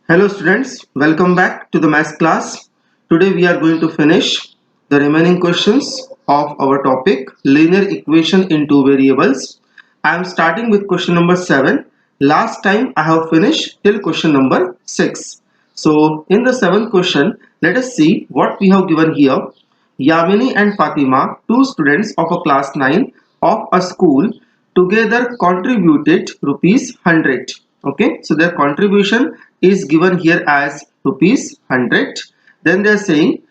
Hello students, welcome back to the math class. Today we are going to finish the remaining questions of our topic linear equation in two variables. I am starting with question number 7. Last time I have finished till question number 6. So in the seventh question, let us see what we have given here. Yamini and Fatima, two students of a class 9 of a school, together contributed rupees 100. Okay, so their contribution is given here as rupees 100. Then they are saying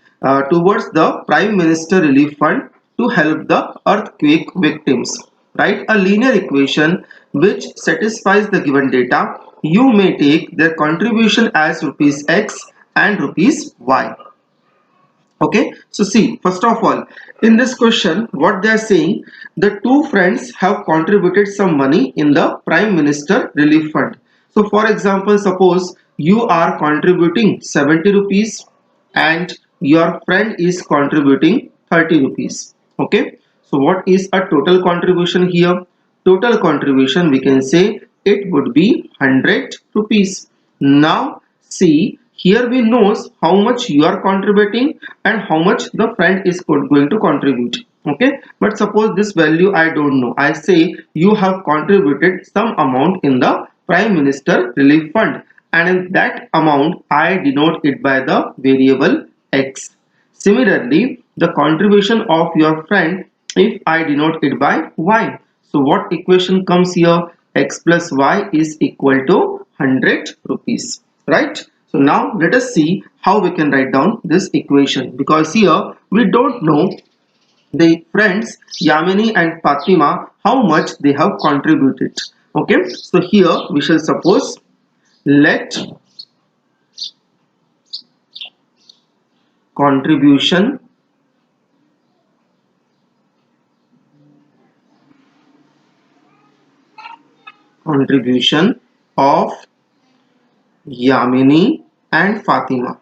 towards the Prime Minister Relief Fund to help the earthquake victims. Write a linear equation which satisfies the given data. You may take their contribution as rupees X and rupees Y. Okay, so see, first of all, in this question what they are saying, the two friends have contributed some money in the Prime Minister Relief Fund. So for example, suppose you are contributing 70 rupees and your friend is contributing 30 rupees. Okay, so what is a total contribution here? Total contribution, we can say it would be 100 rupees. Now see, here we knows how much you are contributing and how much the friend is going to contribute. Okay, but suppose this value I don't know. I say you have contributed some amount in the Prime Minister Relief Fund, and in that amount I denote it by the variable X. Similarly, the contribution of your friend, if I denote it by Y. So what equation comes here? X plus Y is equal to 100 rupees, right? So now let us see how we can write down this equation, because here we don't know the friends Yamini and Fatima how much they have contributed. Okay, so here we shall suppose let contribution of Yamini and Fatima.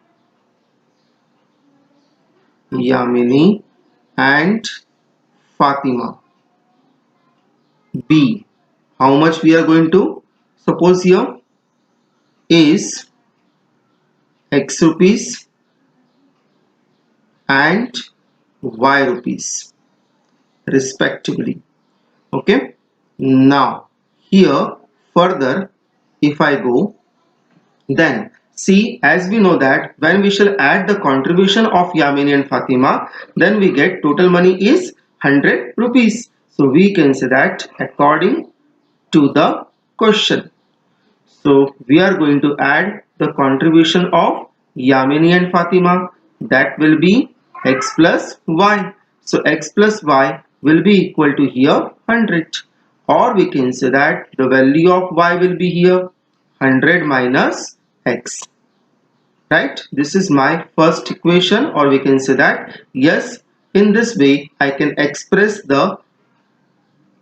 Yamini and Fatima B. How much we are going to suppose here is X rupees and Y rupees respectively. Okay. Now here further if I go, then see, as we know that when we shall add the contribution of Yamini and Fatima, then we get total money is 100 rupees. So we can say that according to the question. So we are going to add the contribution of Yamini and Fatima, that will be X plus Y. So X plus Y will be equal to here 100, or we can say that the value of Y will be here 100 minus X. Right, this is my first equation, or we can say that yes, in this way I can express the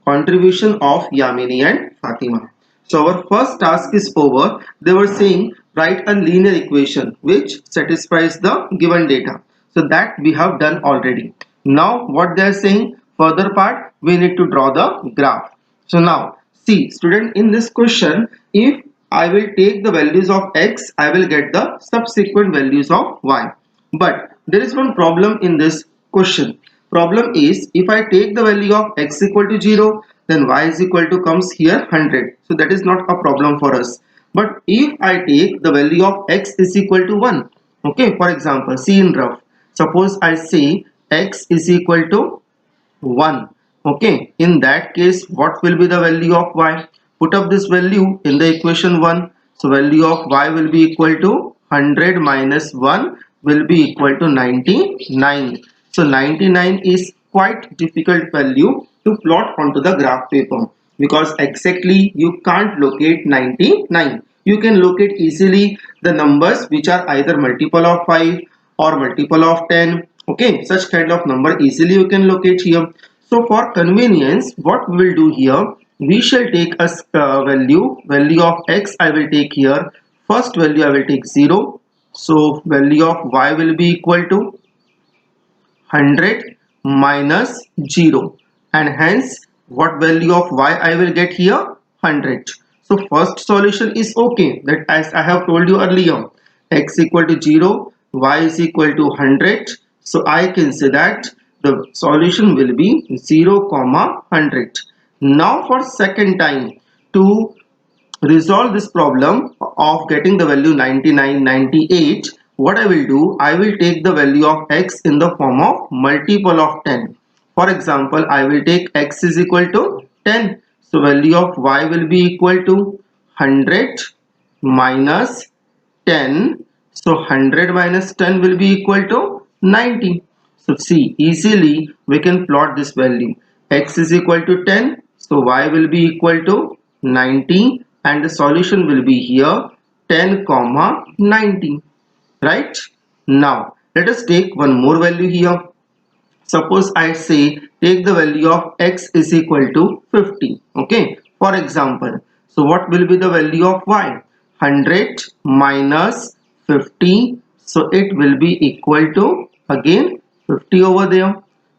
contribution of Yamini and Fatima. So our first task is over. They were saying write a linear equation which satisfies the given data. So that we have done already. Now what they are saying, further part we need to draw the graph. So now see student, in this question if I will take the values of X, I will get the subsequent values of Y. But there is one problem in this question. Problem is, if I take the value of X equal to 0, then Y is equal to comes here 100. So that is not a problem for us. But if I take the value of X is equal to 1, okay, for example, see in rough, suppose I say X is equal to 1. Okay, in that case what will be the value of Y? Put up this value in the equation 1. So value of Y will be equal to 100 minus 1 will be equal to 99. So 99 is quite difficult value to plot onto the graph paper, because exactly you can't locate 99. You can locate easily the numbers which are either multiple of 5 or multiple of 10. Okay, such kind of number easily you can locate here. So for convenience, what we will do here, we shall take a value of X I will take here. First value I will take 0. So value of Y will be equal to 100 minus 0, and hence what value of Y I will get here? 100. So first solution is okay, that as I have told you earlier, x equal to 0, y is equal to 100. So I can say that the solution will be 0 comma 100. Now for second time, to resolve this problem of getting the value 99, 98, what I will do, I will take the value of x in the form of multiple of 10. For example, I will take x is equal to 10. So value of y will be equal to 100 minus 10. So 100 minus 10 will be equal to 90. So see, easily we can plot this value. X is equal to 10. So y will be equal to 90 and the solution will be here 10 comma 90. Right? Now let us take one more value here. Suppose I say take the value of x is equal to 50. Okay. For example, so what will be the value of y? 100 minus 50. So it will be equal to again 50 over there.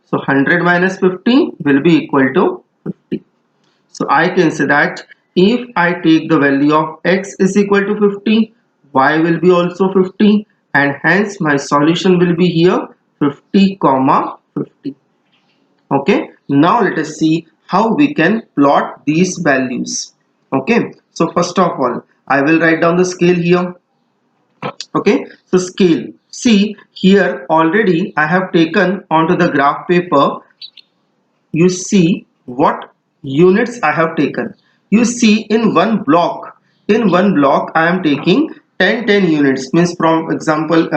So 100 minus 50 will be equal to 50. So I can say that if I take the value of x is equal to 50, y will be also 50 and hence my solution will be here 50 comma 50. Okay, now let us see how we can plot these values. Okay, so first of all, I will write down the scale here. Okay, so scale. See here already I have taken onto the graph paper. You see what units I have taken. You see in one block I am taking 10 units, means from example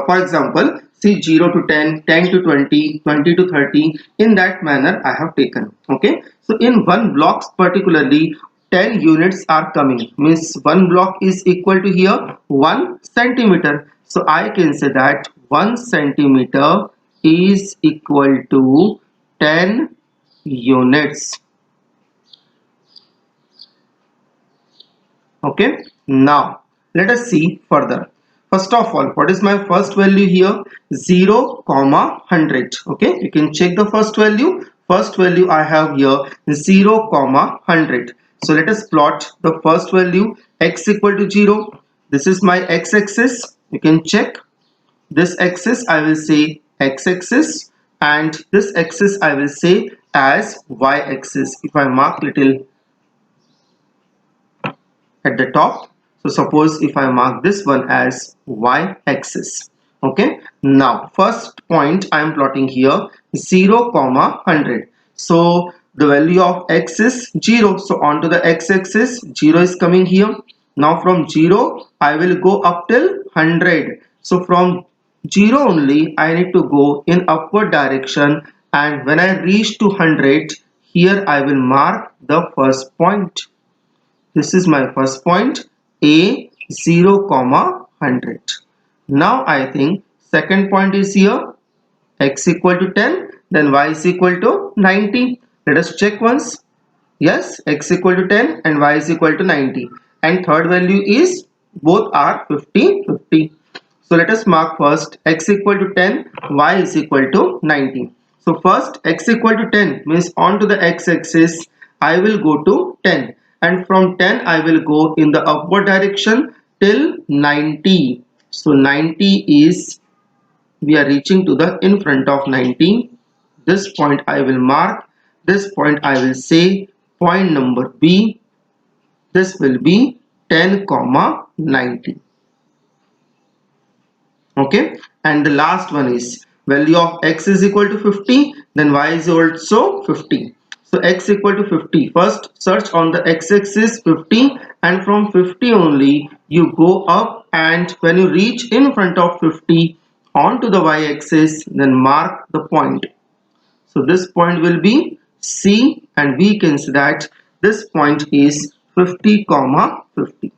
for example see 0 to 10, 10 to 20, 20 to 30, in that manner I have taken. Okay, so in one blocks particularly 10 units are coming, means one block is equal to here 1 centimeter. So I can say that 1 centimeter is equal to 10 units. Okay, now let us see further. First of all, what is my first value here? 0 comma 100. Okay, you can check the first value. First value I have here 0 comma 100. So let us plot the first value. X equal to 0. This is my x-axis. You can check this axis, I will say x-axis, and this axis I will say as y-axis. If I mark little at the top, so suppose if I mark this one as y-axis. Okay, now first point I am plotting here 0 comma 100. So the value of x is 0, so onto the x-axis 0 is coming here. Now from 0 I will go up till 100. So from 0 only I need to go in upward direction, and when I reach to 100, here I will mark the first point. This is my first point, a 0 comma 100. Now I think second point is here x equal to 10, then y is equal to 90. Let us check once. Yes, x equal to 10 and y is equal to 90, and third value is both are 50 50. So let us mark first x equal to 10, y is equal to 90. So first x equal to 10 means on to the x-axis I will go to 10, and from 10 I will go in the upward direction till 90. So 90 is, we are reaching to the in front of 90. This point I will mark. This point I will say point number B. This will be 10 comma 90. Okay, and the last one is value of x is equal to 50, then y is also 50. So x equal to 50, first search on the x-axis 50, and from 50 only you go up, and when you reach in front of 50 onto the y-axis, then mark the point. So this point will be C, and we can see that this point is 50 comma 50.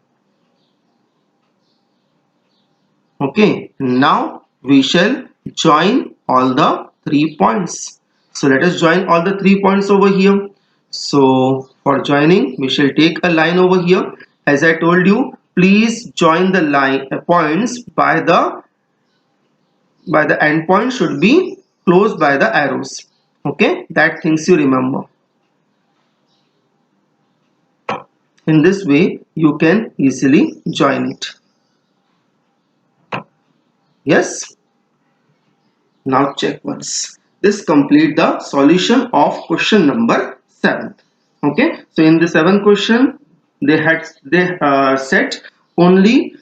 Okay, now we shall join all the 3 points. So let us join all the 3 points over here. So for joining, we shall take a line over here. As I told you, please join the line points by the endpoint should be close by the arrows. Okay, that things you remember. In this way you can easily join it. Yes. Now check once. This complete the solution of question number 7. Okay. So in the 7th question, they set only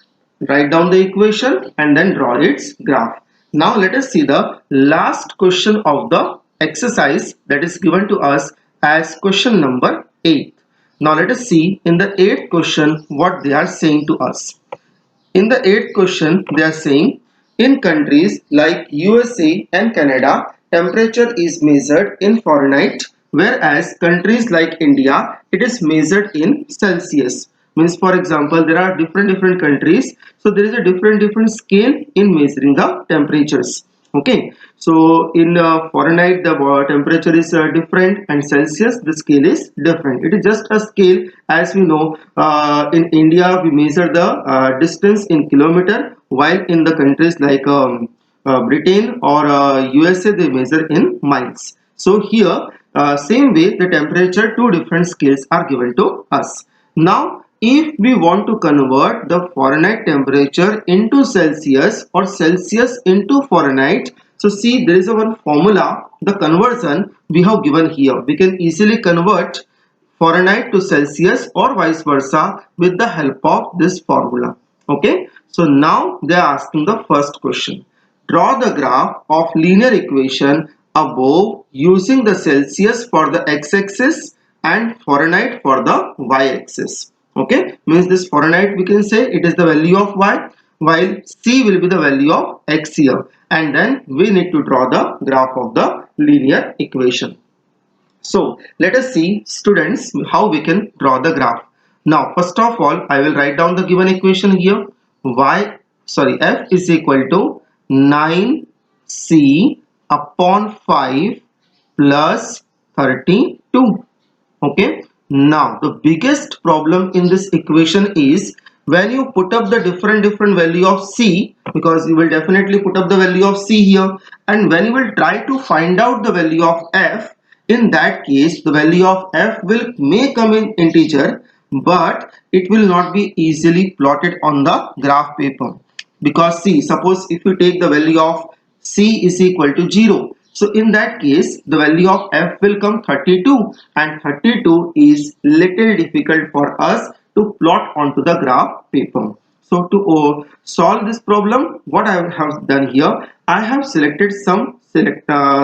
write down the equation and then draw its graph. Now let us see the last question of the exercise that is given to us as question number 8. Now let us see in the 8th question what they are saying to us. In the 8th question, they are saying in countries like USA and Canada, temperature is measured in Fahrenheit, whereas countries like India, it is measured in Celsius. Means, for example, there are different countries, so there is a different scale in measuring the temperatures. Okay, so in Fahrenheit the temperature is different, and Celsius the scale is different. It is just a scale. As we know, in India we measure the distance in kilometer, while in the countries like Britain or USA they measure in miles. So here same way the temperature, two different scales are given to us. Now if we want to convert the Fahrenheit temperature into Celsius or Celsius into Fahrenheit, so see there is a one formula, the conversion we have given here. We can easily convert Fahrenheit to Celsius or vice versa with the help of this formula. Okay, so now they are asking the first question. Draw the graph of linear equation above using the Celsius for the x-axis and Fahrenheit for the y-axis. Okay, means this Fahrenheit we can say it is the value of y, while C will be the value of x here, and then we need to draw the graph of the linear equation. So let us see, students, how we can draw the graph. Now first of all I will write down the given equation here. F is equal to 9c upon 5 plus 32. Okay, now the biggest problem in this equation is when you put up the different value of c, because you will definitely put up the value of c here, and when you will try to find out the value of f, in that case the value of f may come in integer, but it will not be easily plotted on the graph paper. Because see, suppose if you take the value of c is equal to 0, so in that case the value of f will come 32, and 32 is little difficult for us to plot onto the graph paper. So to solve this problem, what I have done here, I have selected some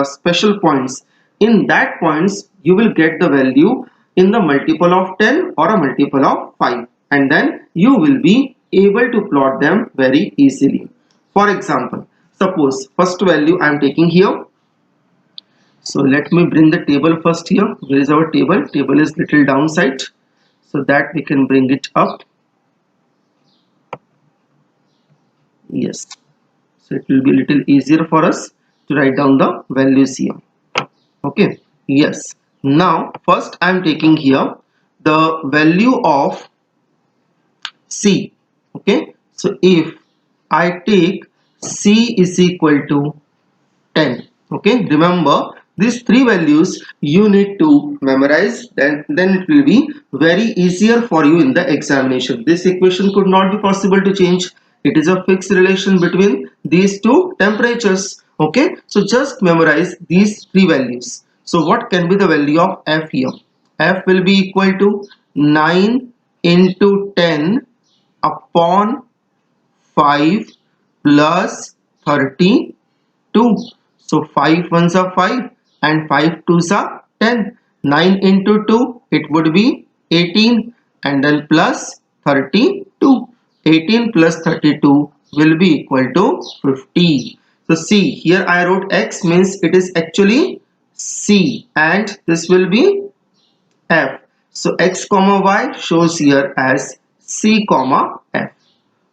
special points. In that points you will get the value in the multiple of 10 or a multiple of 5, and then you will be able to plot them very easily. For example, suppose first value I am taking here. So let me bring the table first here. Where is our table? Table is little downside, so that we can bring it up. Yes, so it will be a little easier for us to write down the values here. Okay, yes. Now first I am taking here the value of C. Okay, so if I take C is equal to 10. Okay, remember these three values you need to memorize, then it will be very easier for you in the examination. This equation could not be possible to change. It is a fixed relation between these two temperatures. Okay, so just memorize these three values. So what can be the value of f here? F will be equal to 9 into 10 upon 5 plus 32. So 5 ones are 5 and 5 twos are 10. 9 into 2 it would be 18, and then plus 32. 18 plus 32 will be equal to 50. So see, here I wrote x, means it is actually C, and this will be f. So x comma y shows here as C comma f.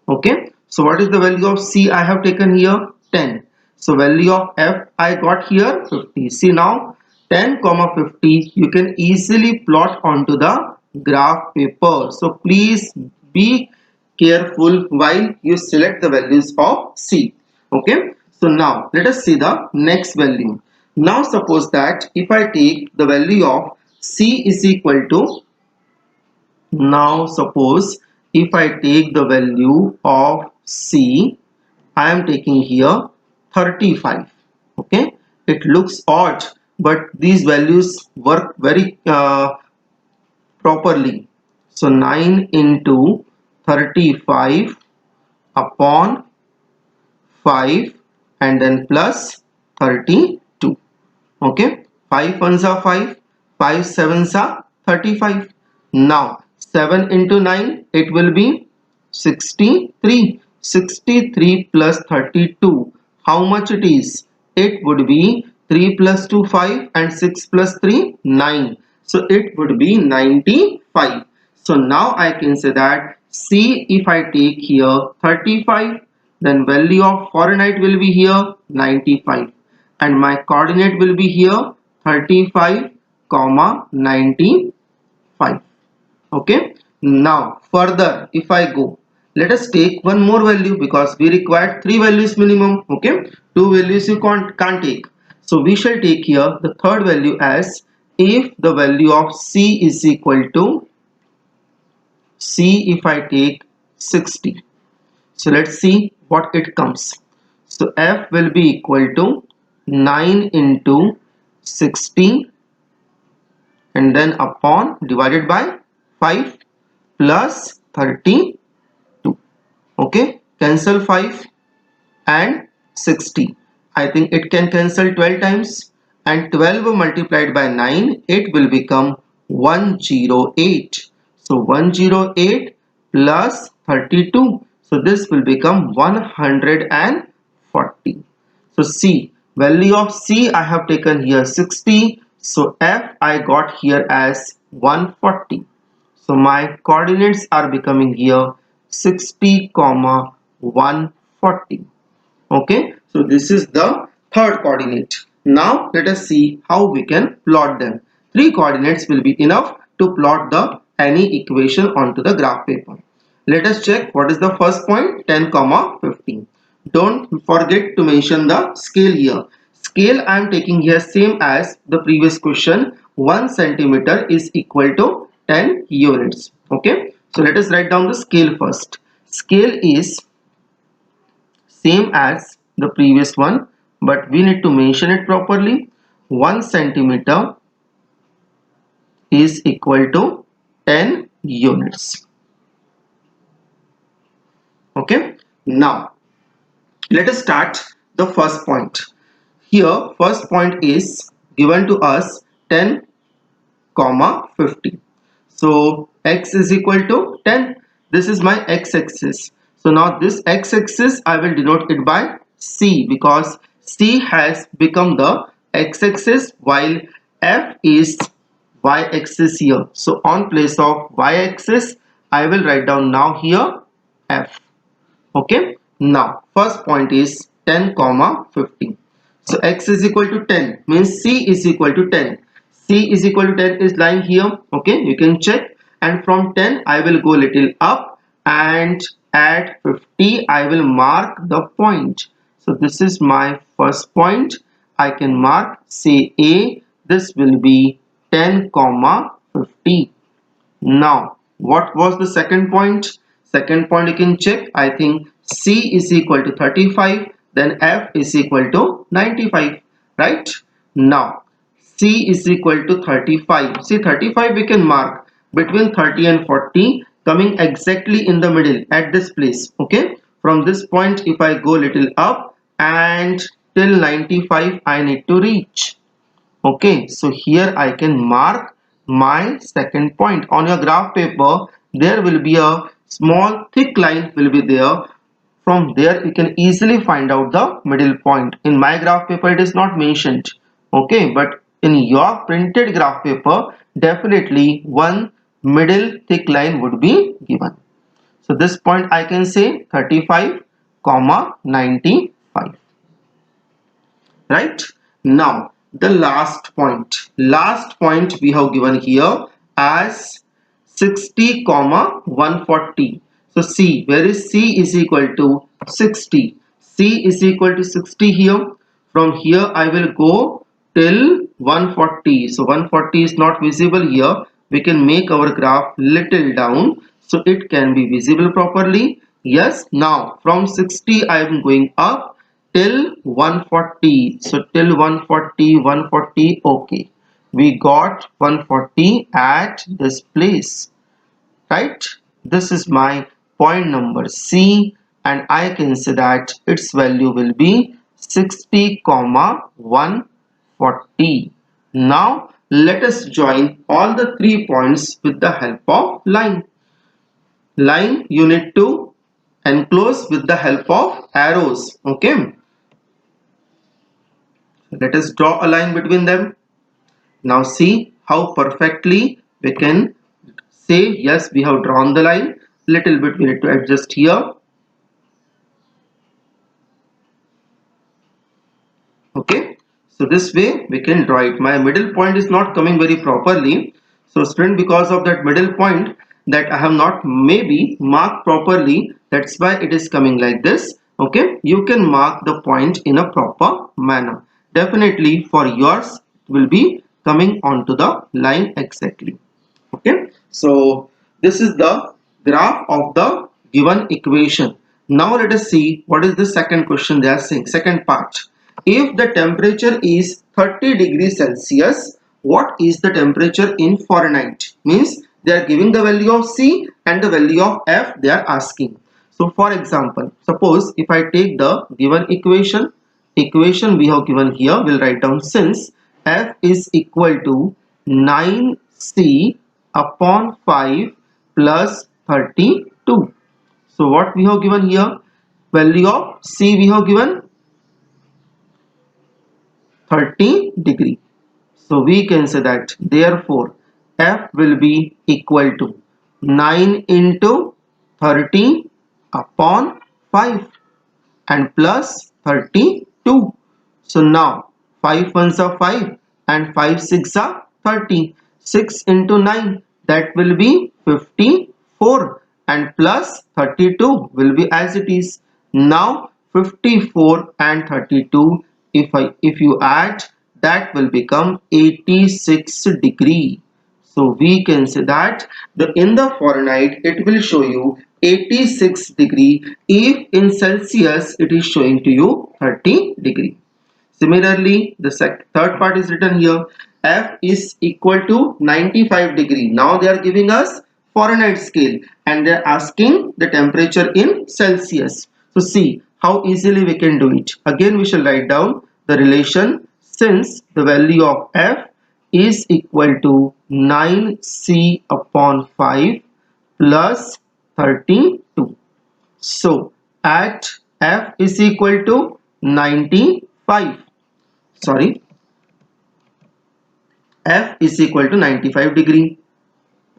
Okay, so what is the value of C I have taken here? 10. So value of f I got here 50. See now 10 comma 50 you can easily plot onto the graph paper. So please be careful while you select the values of C. Okay, so now let us see the next value. Now suppose that if I take the value of C is equal to Now suppose if I take the value of C, I am taking here 35. Okay, it looks odd, but these values work very properly. So 9 into 35 upon 5 and then plus 32. Okay, 5 ones are 5, 5 sevens are 35. Now 7 into 9, it will be 63. 63 plus 32, how much it is? It would be 3 plus 2 5 and 6 plus 3 9. So it would be 95. So now I can say that C, if I take here 35, then value of Fahrenheit will be here 95 and my coordinate will be here 35 comma 95. Okay, now further if I go, let us take one more value because we required three values minimum. Okay, two values you can't take, so we shall take here the third value as if the value of C is equal to C, if I take 60. So let's see what it comes. So F will be equal to 9 into 60 and then upon divided by 5 plus 32. Okay, cancel 5 and 60. I think it can cancel 12 times, and 12 multiplied by 9, it will become 108. So 108 plus 32. So this will become 140. So C, value of C I have taken here 60. So F I got here as 140. So my coordinates are becoming here 60 comma 140. Okay, so this is the third coordinate. Now let us see how we can plot them. Three coordinates will be enough to plot the any equation onto the graph paper. Let us check what is the first point, 10 comma 15. Don't forget to mention the scale here. Scale I am taking here same as the previous question. 1 centimeter is equal to 10 units. Okay, so let us write down the scale first. Scale is same as the previous one, but we need to mention it properly. 1 centimeter is equal to 10 units. Okay, now let us start the first point. Here first point is given to us 10 comma 50. So x is equal to 10. This is my x-axis. So now this x-axis I will denote it by C because C has become the x-axis while F is y-axis here. So on place of y-axis I will write down now here F. Okay, now first point is 10 comma 50. So x is equal to 10 means C is equal to 10. C is equal to 10 is lying here. Okay, you can check, and from 10 I will go little up, and at 50 I will mark the point. So this is my first point. I can mark, say A, this will be 10 comma 50. Now what was the second point? Second point you can check. I think C is equal to 35, then F is equal to 95, right? Now C is equal to 35. See, 35 we can mark between 30 and 40, coming exactly in the middle at this place. Okay, from this point if I go little up, and till 95 I need to reach. Okay, so here I can mark my second point. On your graph paper there will be a small thick line will be there. From there you can easily find out the middle point. In my graph paper it is not mentioned. Okay, but in your printed graph paper definitely one middle thick line would be given. So this point I can say 35 comma 95. Right, now the last point we have given here as 60 comma 140. So C, where is C is equal to 60. C is equal to 60 here. From here I will go till 140. So 140 is not visible here, we can make our graph little down so it can be visible properly. Yes, now from 60 I am going up till 140. So till 140, 140, okay. We got 140 at this place, right? This is my point number C, and I can say that its value will be 60 comma 140. Now let us join all the 3 points with the help of line. Line you need to enclose with the help of arrows. Okay, let us draw a line between them. Now see how perfectly we can say yes, we have drawn the line. Little bit we need to adjust here. Okay, so this way we can draw it. My middle point is not coming very properly, so student, because of that middle point that I have not maybe marked properly, that's why it is coming like this. Okay, you can mark the point in a proper manner. Definitely for yours it will be coming onto the line exactly. Okay, so this is the graph of the given equation. Now let us see what is the second question they are saying. Second part, if the temperature is 30 degrees Celsius, what is the temperature in Fahrenheit? Means they are giving the value of C and the value of F they are asking. So for example, suppose if I take the given equation we have given here, we'll write down, since F is equal to 9C upon 5 plus 32. So what we have given here, value of C we have given 30 degree. So we can say that therefore F will be equal to 9 into 30 upon 5 and plus 32. So now 5 ones are 5 and 5 6 are 30. 6 into 9, that will be 54, and plus 32 will be as it is. Now 54 and 32, if you add, that will become 86 degree. So we can say that in the Fahrenheit it will show you 86 degree, if in Celsius it is showing to you 30 degree. Similarly, the third part is written here, F is equal to 95 degree. Now they are giving us Fahrenheit scale and they are asking the temperature in Celsius. So see how easily we can do it. Again we shall write down the relation, since the value of F is equal to 9C upon 5 plus 32. So at F is equal to 95. Sorry, F is equal to 95 degree.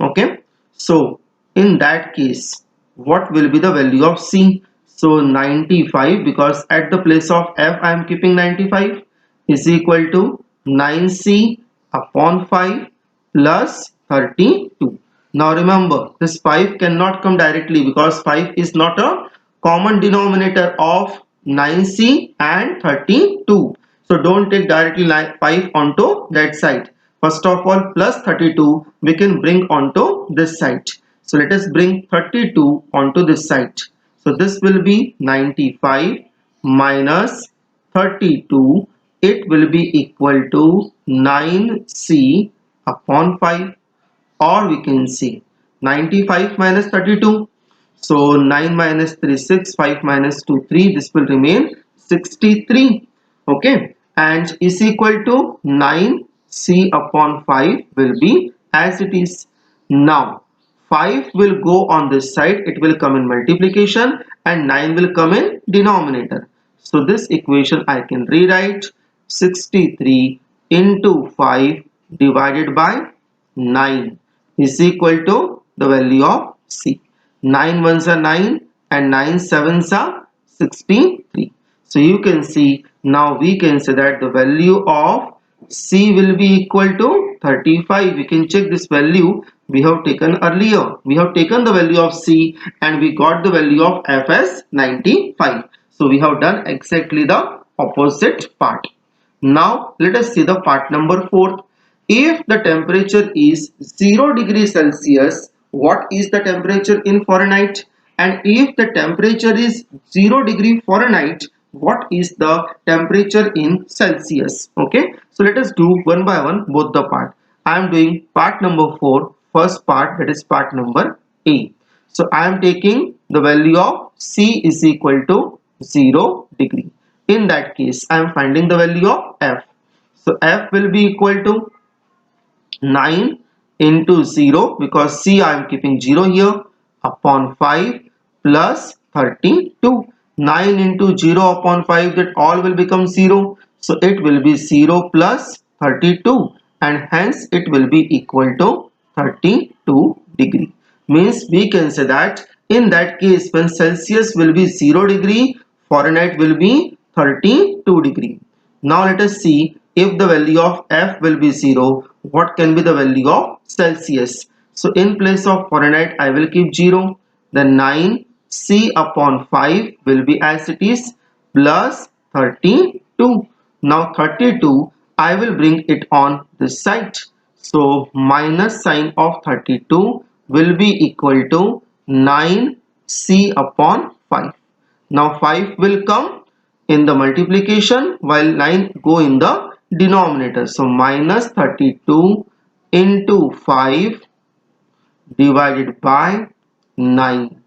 Okay, so in that case what will be the value of C? So 95, because at the place of F I am keeping 95, is equal to 9C upon 5 plus 32. Now remember, this 5 cannot come directly because 5 is not a common denominator of 9C and 32. So don't take directly 5 onto that side. First of all, plus 32 we can bring onto this side. So let us bring 32 onto this side. So this will be 95 minus 32. It will be equal to 9C upon 5, or we can see 95 minus 32. So 9 minus 3 6, 5 minus 2 3, this will remain 63. Okay, and is equal to 9C upon 5 will be as it is. Now 5 will go on this side, it will come in multiplication, and 9 will come in denominator. So this equation I can rewrite 63 into 5 divided by 9 is equal to the value of C. 9 ones are 9 and 9 sevens are 63. So you can see, now we can say that the value of C will be equal to 35. We can check this value we have taken earlier. We have taken the value of C and we got the value of F as 95. So we have done exactly the opposite part. Now let us see the part number 4. If the temperature is 0 degree Celsius, what is the temperature in Fahrenheit? And if the temperature is 0 degree Fahrenheit, what is the temperature in Celsius? Okay, so let us do one by one both the part. I am doing part number 4, first part, that is part number A. So I am taking the value of C is equal to 0 degree. In that case, I am finding the value of F. So F will be equal to 9 into 0, because C I am keeping 0 here, upon 5 plus 32. 9 into 0 upon 5, that all will become 0. So it will be 0 plus 32, and hence it will be equal to 32 degree. Means we can say that in that case, when Celsius will be 0 degree, Fahrenheit will be 32 degree. Now let us see, if the value of F will be 0, what can be the value of Celsius? So in place of Fahrenheit, I will keep 0. Then 9 C upon 5 will be as it is, plus 32. Now 32, I will bring it on this side. So minus sign of 32 will be equal to 9 C upon 5. Now 5 will come in the multiplication, while 9 go in the denominator. So minus 32 into 5 divided by 9.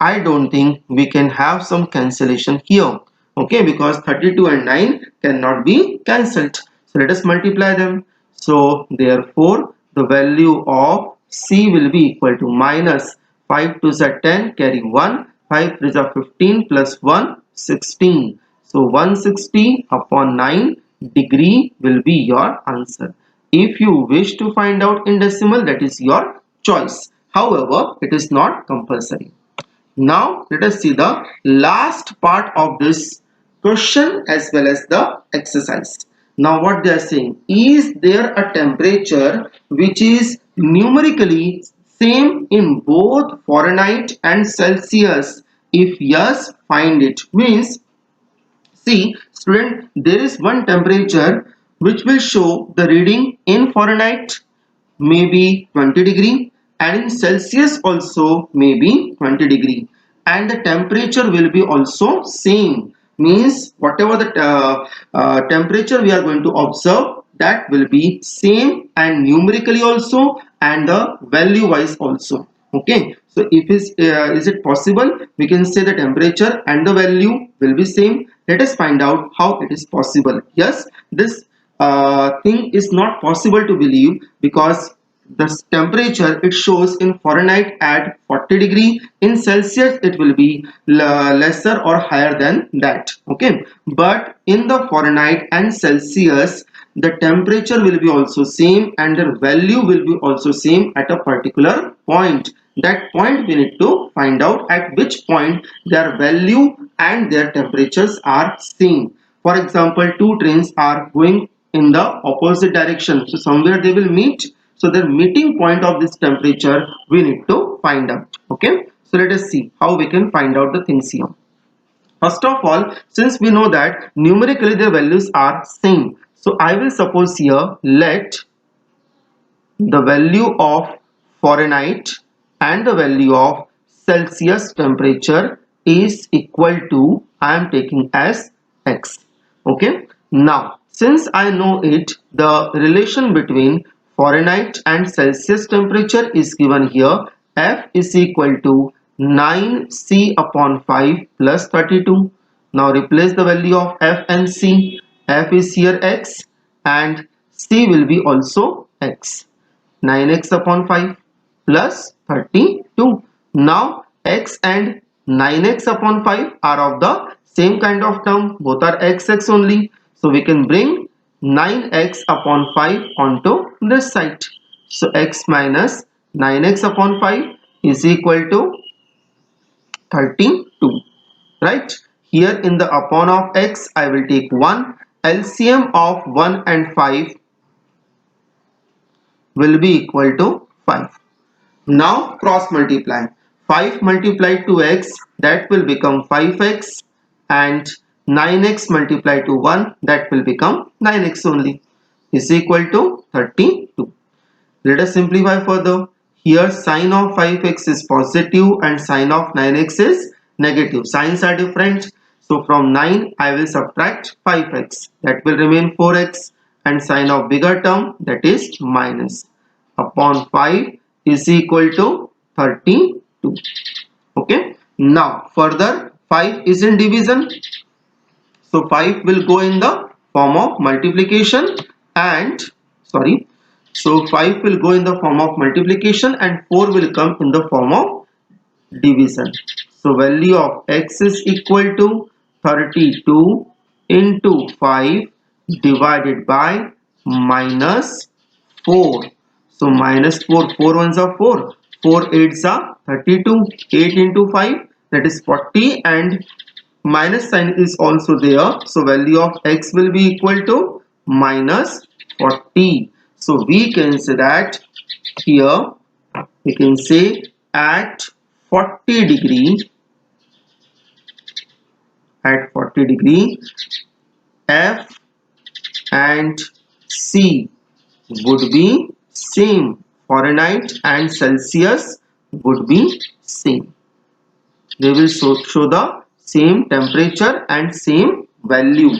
I don't think we can have some cancellation here. Okay, because 32 and 9 cannot be cancelled. So let us multiply them. So therefore the value of C will be equal to minus 5 to the 10, carry 1, 5 to the 15 plus 1, 16. So 160 upon 9 degree will be your answer. If you wish to find out in decimal, that is your choice. However, it is not compulsory. Now let us see the last part of this question as well as the exercise. Now what they are saying, is there a temperature which is numerically same in both Fahrenheit and Celsius? If yes, find it. Means, see student, there is one temperature which will show the reading in Fahrenheit maybe 20 degree, and in Celsius also maybe 20 degree, and the temperature will be also same. Means whatever the temperature we are going to observe, that will be same, and numerically also, and the value wise also. Okay, so if is it possible, we can say the temperature and the value will be same. Let us find out how it is possible. Yes, this thing is not possible to believe, because the temperature it shows in Fahrenheit at 40 degree, in Celsius it will be lesser or higher than that. Okay, but in the Fahrenheit and Celsius, the temperature will be also same, and the value will be also same at a particular point. That point we need to find out at which point their value and their temperatures are same. For example, two trains are going in the opposite direction, so somewhere they will meet. So the meeting point of this temperature we need to find out. Okay, so let us see how we can find out the things here. First of all, since we know that numerically their values are same, so I will suppose here, let the value of Fahrenheit and the value of Celsius temperature is equal to, I am taking as x. Okay, now since I know it, the relation between Fahrenheit and Celsius temperature is given here. F is equal to 9C upon 5 plus 32. Now replace the value of F and C. F is here x, and C will be also x. 9x upon 5 plus 32. Now x and 9x upon 5 are of the same kind of term, both are x only, so we can bring 9x upon 5 onto this side. So x minus 9x upon 5 is equal to 32, right? Here in the upon of x, I will take 1. LCM of 1 and 5 will be equal to 5. Now cross multiply. 5 multiplied to x, that will become 5x, and 9x multiplied to 1, that will become 9x only. is equal to 32. Let us simplify further. Here sine of 5x is positive and sine of 9x is negative. Signs are different. So from 9 I will subtract 5x. That will remain 4x, and sine of bigger term, that is minus upon 5 is equal to 32. Okay. Now further 5 is in division. So 5 will go in the form of multiplication and sorry. So 5 will go in the form of multiplication and 4 will come in the form of division. So value of x is equal to 32 into 5 divided by minus 4. So minus 4, 4 ones are 4, 4 eights are 32, 8 into 5, that is 40, and minus sign is also there. So value of x will be equal to minus 40. So we can say that here we can say at 40 degree, f and c would be same. Fahrenheit and Celsius would be same. They will show the same temperature and same value.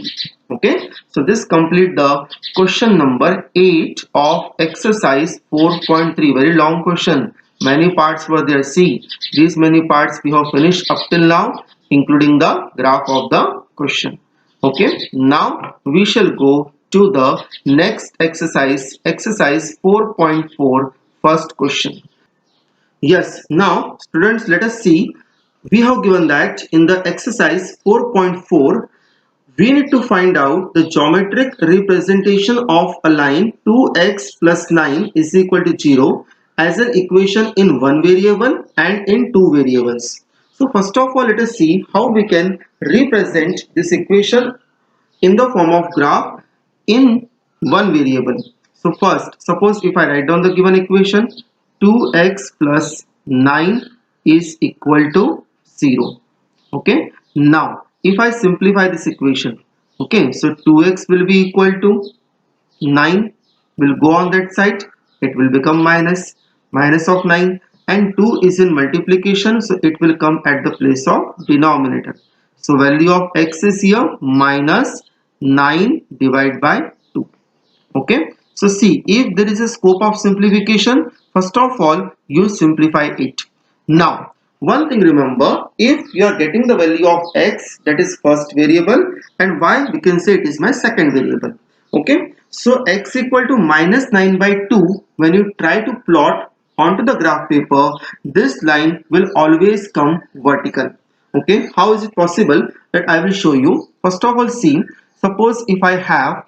Okay, so this complete the question number 8 of exercise 4.3. Very long question, many parts were there. See, these many parts we have finished up till now, including the graph of the question. Okay, now we shall go to the next exercise, exercise 4.4, first question. Yes, now students, let us see. We have given that in the exercise 4.4, we need to find out the geometric representation of a line 2x plus 9 is equal to 0 as an equation in one variable and in two variables. So first of all, let us see how we can represent this equation in the form of graph in one variable. So first, suppose if I write down the given equation, 2x plus 9 is equal to 0. Okay, now if I simplify this equation, okay, so 2x will be equal to 9 will go on that side, it will become minus of 9, and 2 is in multiplication, so it will come at the place of denominator. So value of x is here minus 9 divided by 2. Okay, so see, if there is a scope of simplification, first of all you simplify it. Now one thing remember, if you are getting the value of x, that is first variable, and y we can say it is my second variable. Okay, so x equal to minus 9 by 2, when you try to plot onto the graph paper, this line will always come vertical. Okay, how is it possible? That I will show you. First of all, see, suppose if I have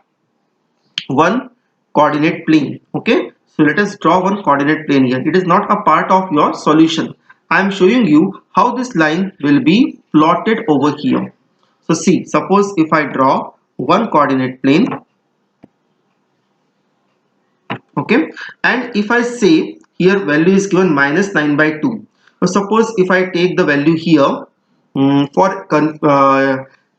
one coordinate plane. Okay, so let us draw one coordinate plane here. It is not a part of your solution. I am showing you how this line will be plotted over here. So see, suppose if I draw one coordinate plane, okay, and if I say here value is given minus 9 by 2. So suppose if I take the value here, for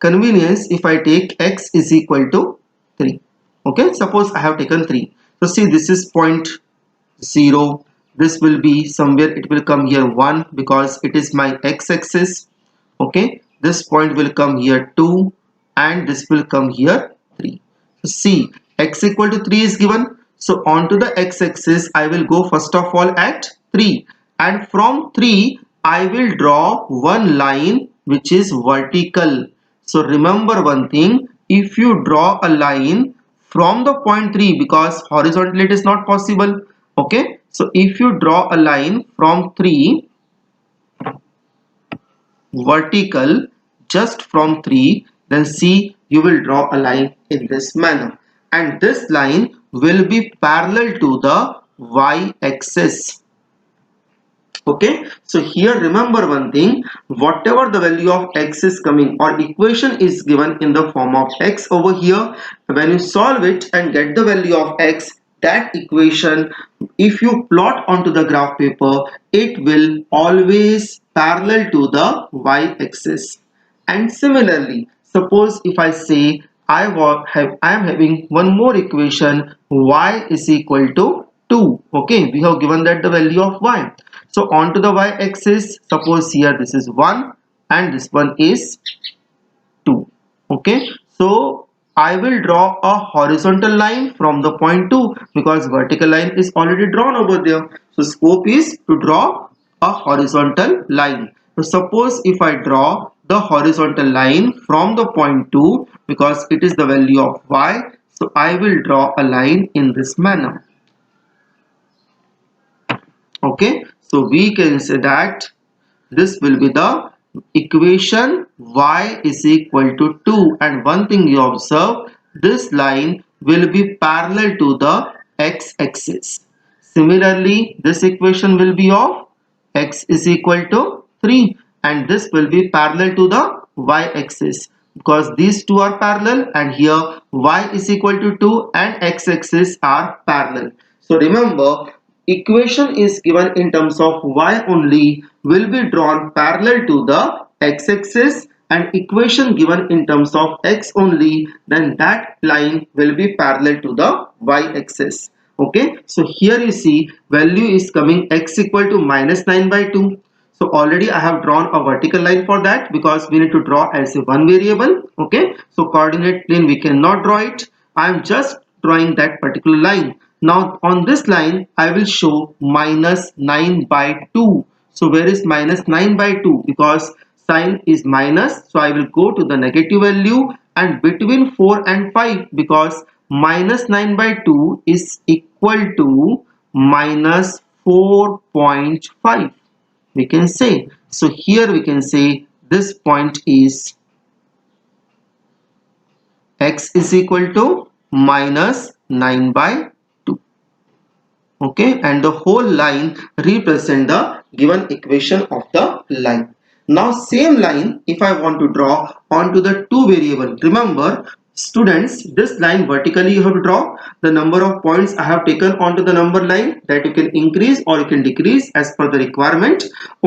convenience, if I take x is equal to 3. Okay, suppose I have taken 3. So see, this is point 0, this will be somewhere, it will come here 1 because it is my x-axis. Okay, this point will come here 2 and this will come here 3. So see, x equal to 3 is given, so onto the x-axis I will go first of all at 3, and from 3 I will draw one line which is vertical. So remember one thing, if you draw a line from the point 3, because horizontally it is not possible. Okay, so if you draw a line from 3 vertical, just from 3, then see, you will draw a line in this manner, and this line will be parallel to the y-axis. Okay, so here remember one thing, whatever the value of x is coming or equation is given in the form of x over here, when you solve it and get the value of x, that equation, if you plot onto the graph paper, it will always parallel to the y-axis. And similarly, suppose if I say I am having one more equation, y is equal to 2. Okay, we have given that the value of y. So onto the y-axis, suppose here this is 1 and this one is 2. Okay, so I will draw a horizontal line from the point 2 because vertical line is already drawn over there. So scope is to draw a horizontal line. So suppose if I draw the horizontal line from the point 2 because it is the value of y, so I will draw a line in this manner. Okay, so we can say that this will be the equation y is equal to 2, and one thing you observe, this line will be parallel to the x-axis. Similarly, this equation will be of x is equal to 3 and this will be parallel to the y-axis because these two are parallel, and here y is equal to 2 and x-axis are parallel. So remember, equation is given in terms of y only will be drawn parallel to the x-axis, and equation given in terms of x only, then that line will be parallel to the y-axis. Okay, so here you see value is coming x equal to -9/2. So already I have drawn a vertical line for that because we need to draw as a one variable. Okay, so coordinate plane we cannot draw it. I am just drawing that particular line. Now on this line I will show -9/2. So where is -9/2? Because sign is minus, so I will go to the negative value, and between 4 and 5 because -9/2 is equal to -4.5, we can say. So here we can say this point is x is equal to -9/2. Okay, and the whole line represent the given equation of the line. Now same line if I want to draw onto the two variable, remember students, this line vertically you have to draw. The number of points I have taken onto the number line, that you can increase or you can decrease as per the requirement.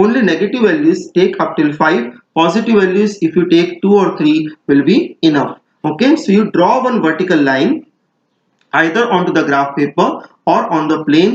Only negative values take up till 5, positive values if you take 2 or 3 will be enough. Okay, so you draw one vertical line either onto the graph paper or on the plain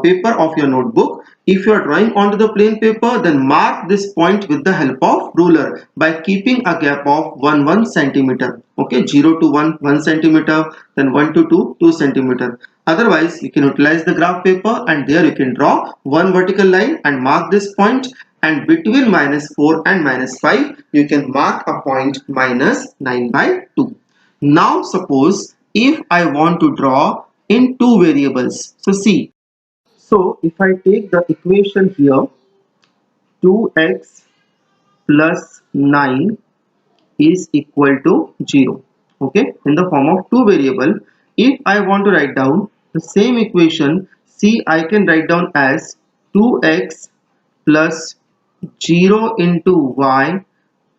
paper of your notebook. If you are drawing onto the plain paper, then mark this point with the help of ruler by keeping a gap of 1 centimeter. Okay, 0 to 1 1 centimeter, then 1 to 2 2 centimeter. Otherwise, you can utilize the graph paper and there you can draw one vertical line and mark this point, and between -4 and -5 you can mark a point -9/2. Now suppose if I want to draw in two variables, so see, so if I take the equation here, 2x plus 9 is equal to 0. Okay, in the form of two variable, if I want to write down the same equation, see, I can write down as 2x plus 0 into y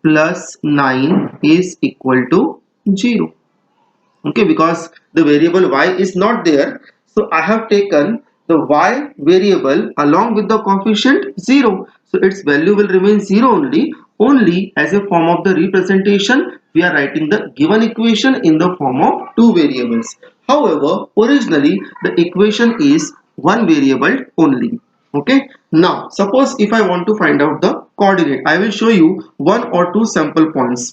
plus 9 is equal to 0. Okay, because the variable y is not there, so I have taken the y variable along with the coefficient 0, so its value will remain 0 only as a form of the representation we are writing the given equation in the form of two variables. However, originally the equation is one variable only. Okay, now suppose if I want to find out the coordinate, I will show you one or two sample points.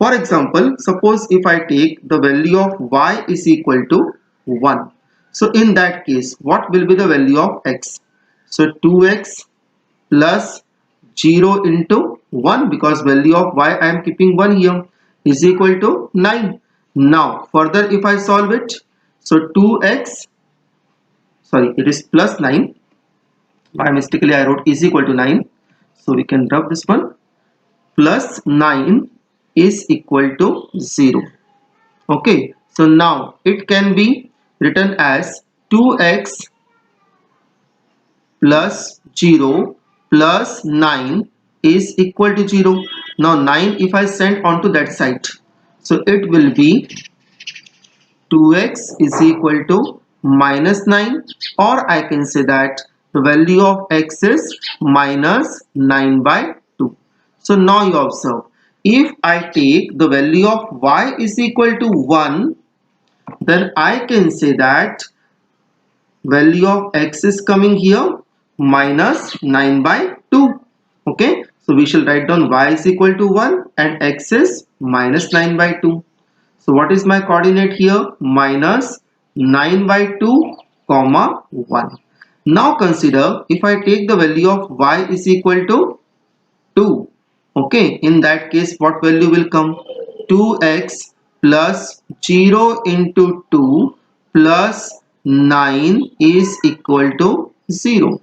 For example, suppose if I take the value of y is equal to 1. So in that case, what will be the value of x? So 2x plus 0 into 1, because value of y I am keeping 1 here, is equal to 9. Now further if I solve it, so 2x, sorry, it is plus 9. By mistakenly I wrote is equal to 9. So we can rub this one. Plus 9 is equal to 0. Okay, so now it can be written as 2x plus 0 plus 9 is equal to 0. Now 9 if I send onto that side, so it will be 2x is equal to -9, or I can say that the value of x is -9/2. So now you observe, if I take the value of y is equal to 1, then I can say that value of x is coming here minus 9 by 2. Okay, so we shall write down y is equal to 1 and x is minus 9 by 2. So what is my coordinate here? Minus 9 by 2 comma 1. Now consider if I take the value of y is equal to 2. Okay, in that case what value will come? 2x plus 0 into 2 plus 9 is equal to 0,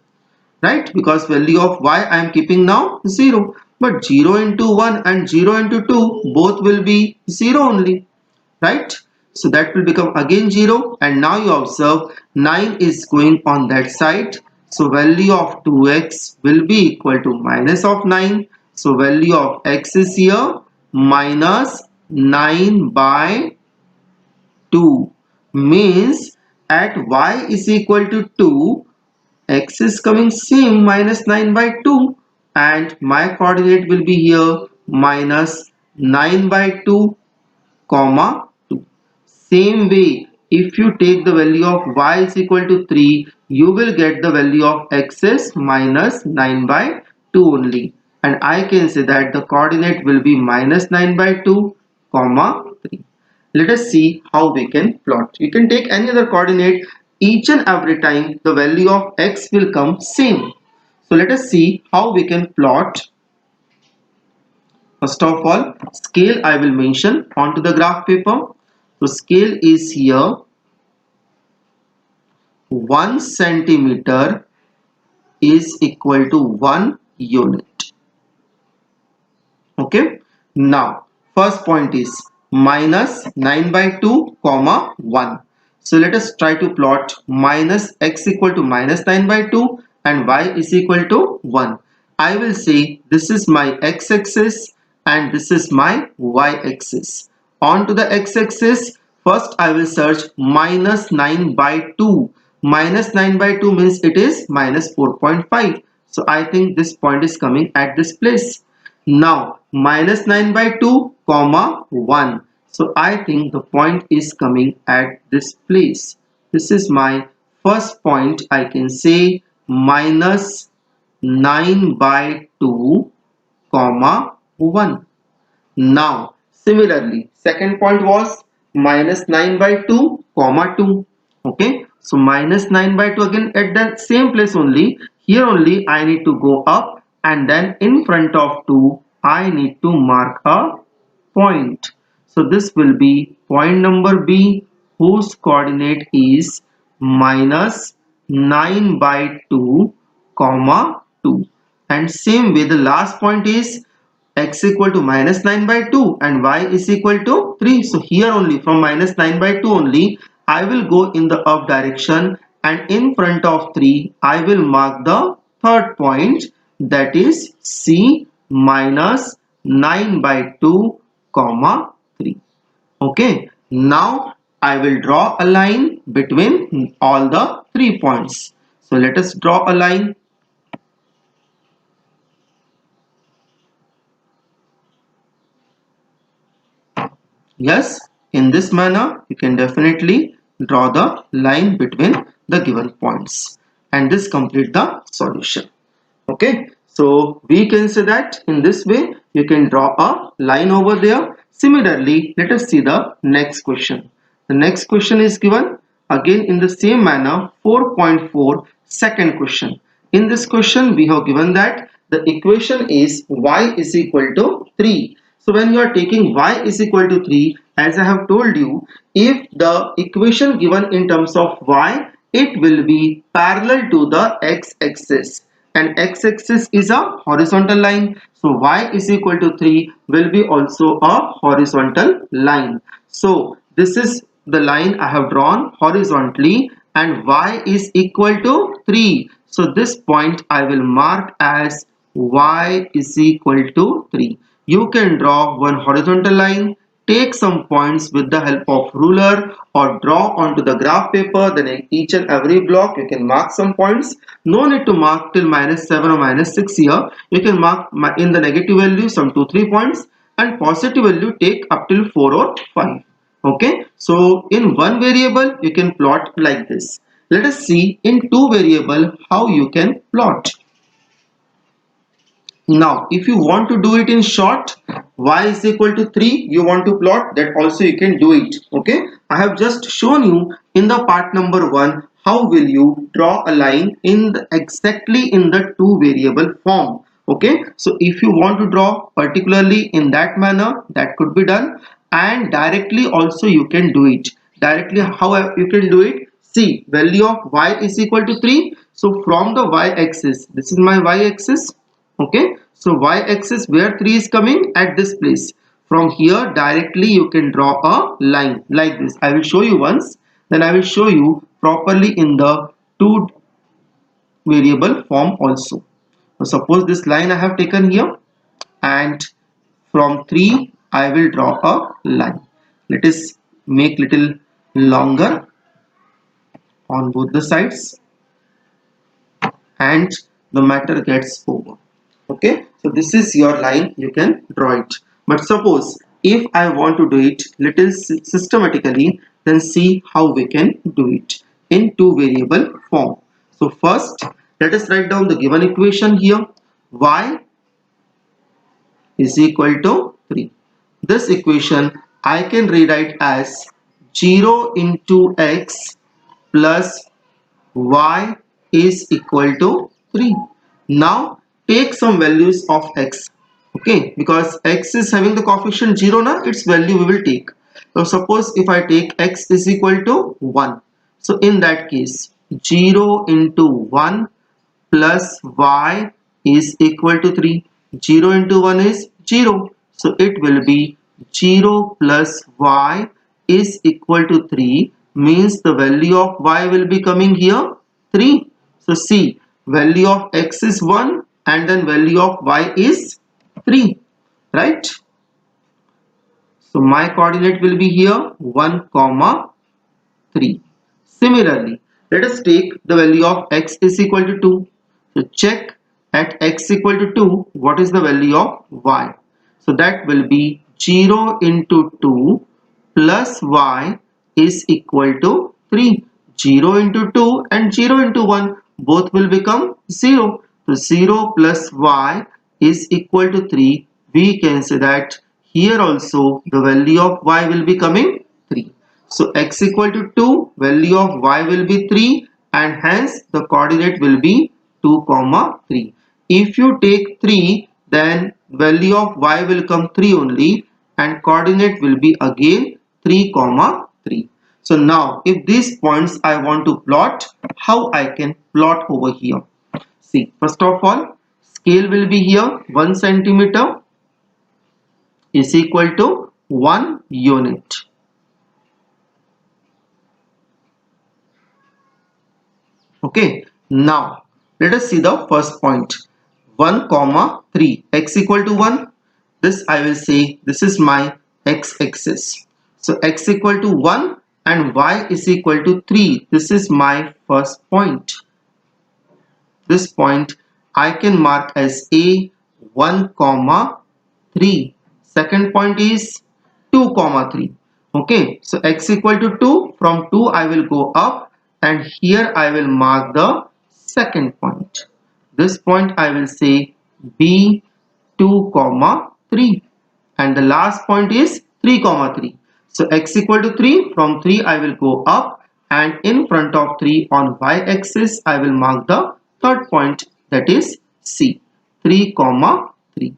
right? Because value of y I am keeping now 0, but 0 into 1 and 0 into 2 both will be 0 only, right? So that will become again 0, and now you observe 9 is going on that side, so value of 2x will be equal to minus of 9. So value of x is here minus 9 by 2, means at y is equal to 2, x is coming same minus 9 by 2, and my coordinate will be here minus 9 by 2 comma 2. Same way, if you take the value of y is equal to 3, you will get the value of x is minus 9 by 2 only. And I can say that the coordinate will be minus 9 by 2 comma 3. Let us see how we can plot. You can take any other coordinate. Each and every time the value of x will come same. So let us see how we can plot. First of all, scale I will mention onto the graph paper. So scale is here 1 centimeter is equal to 1 unit. Okay. Now first point is minus 9 by 2 comma 1. So let us try to plot minus x equal to minus 9 by 2 and y is equal to 1. I will say this is my x-axis and this is my y-axis. On to the x-axis, first I will search minus 9 by 2. Minus 9 by 2 means it is minus 4.5. So I think this point is coming at this place. Now minus 9 by 2 comma 1. So I think the point is coming at this place. This is my first point. I can say minus 9 by 2 comma 1. Now similarly second point was minus 9 by 2 comma 2. Okay, so minus 9 by 2 again at the same place only. Here only I need to go up, and then in front of 2 I need to mark a point. So this will be point number B, whose coordinate is minus 9 by 2 comma 2. And same way the last point is x equal to minus 9 by 2 and y is equal to 3. So here only from minus 9 by 2 only I will go in the up direction, and in front of 3 I will mark the third point, that is C minus 9 by 2 comma 3. Okay, now I will draw a line between all the 3 points. So let us draw a line. Yes, in this manner you can definitely draw the line between the given points, and this complete the solution. Okay, so we can say that in this way you can draw a line over there. Similarly, let us see the next question. The next question is given again in the same manner. 4.4 second question. In this question we have given that the equation is y is equal to 3. So when you are taking y is equal to 3, as I have told you, if the equation given in terms of y, it will be parallel to the x-axis, and x-axis is a horizontal line. So y is equal to 3 will be also a horizontal line. So this is the line I have drawn horizontally, and y is equal to 3. So this point I will mark as y is equal to 3. You can draw one horizontal line, take some points with the help of ruler, or draw onto the graph paper. Then in each and every block you can mark some points. No need to mark till minus 7 or minus 6 here. You can mark in the negative value some 2-3 points. and positive value take up till 4 or 5. Okay, so in one variable you can plot like this. Let us see in two variable how you can plot. Now if you want to do it in short, y is equal to 3 you want to plot, that also you can do it. Okay, I have just shown you in the part number 1 how will you draw a line in exactly in the two variable form. Okay, so if you want to draw particularly in that manner, that could be done, and directly also you can do it. Directly how you can do it, see value of y is equal to 3, so from the y axis, this is my y axis. Okay, so y-axis where 3 is coming at this place, from here directly you can draw a line like this. I will show you once, then I will show you properly in the two variable form also. So suppose this line I have taken here, and from 3 I will draw a line. Let us make little longer on both the sides, and the matter gets over. Okay, so this is your line, you can draw it. But suppose if I want to do it little systematically, then see how we can do it in two variable form. So first let us write down the given equation here. Y is equal to 3. This equation I can rewrite as 0 into x plus y is equal to 3. Now take some values of x. Okay, because x is having the coefficient 0 now, its value we will take. So suppose if I take x is equal to 1, so in that case 0 into 1 plus y is equal to 3. 0 into 1 is 0, so it will be 0 plus y is equal to 3, means the value of y will be coming here 3. So see, value of x is 1 and then value of y is 3, right? So my coordinate will be here 1 comma 3. Similarly, let us take the value of x is equal to 2. So check at x equal to 2 what is the value of y. So that will be 0 into 2 plus y is equal to 3. 0 into 2 and 0 into 1 both will become 0. So 0 plus y is equal to 3. We can say that here also the value of y will be coming 3. So x equal to 2, value of y will be 3, and hence the coordinate will be 2 comma 3. If you take 3, then value of y will come 3 only, and coordinate will be again 3 comma 3. So now if these points I want to plot, how I can plot over here? See, first of all, scale will be here 1 centimeter is equal to 1 unit. Okay, now let us see the first point. 1 comma 3, x equal to 1. This I will say this is my x-axis. So x equal to 1 and y is equal to 3. This is my first point. This point I can mark as a 1 comma 3. Second point is 2 comma 3. Okay, so x equal to 2, from 2 I will go up, and here I will mark the second point. This point I will say b 2 comma 3, and the last point is 3 comma 3. So x equal to 3, from 3 I will go up, and in front of 3 on y axis I will mark the third point, that is c 3 comma 3.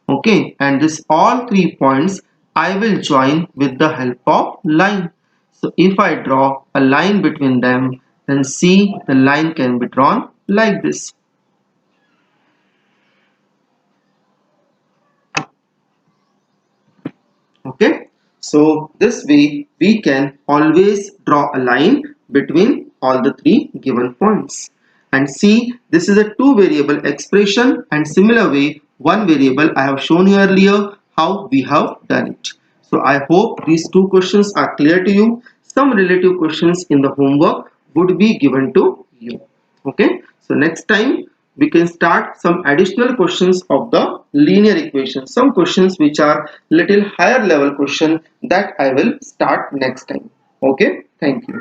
Okay, and this all 3 points I will join with the help of line. So if I draw a line between them, then see the line can be drawn like this. Okay, so this way we can always draw a line between all the 3 given points. And see, this is a 2 variable expression, and similar way 1 variable I have shown you earlier how we have done it. So I hope these 2 questions are clear to you. Some relative questions in the homework would be given to you. Okay, so next time we can start some additional questions of the linear equation, some questions which are little higher level question that I will start next time. Okay, thank you.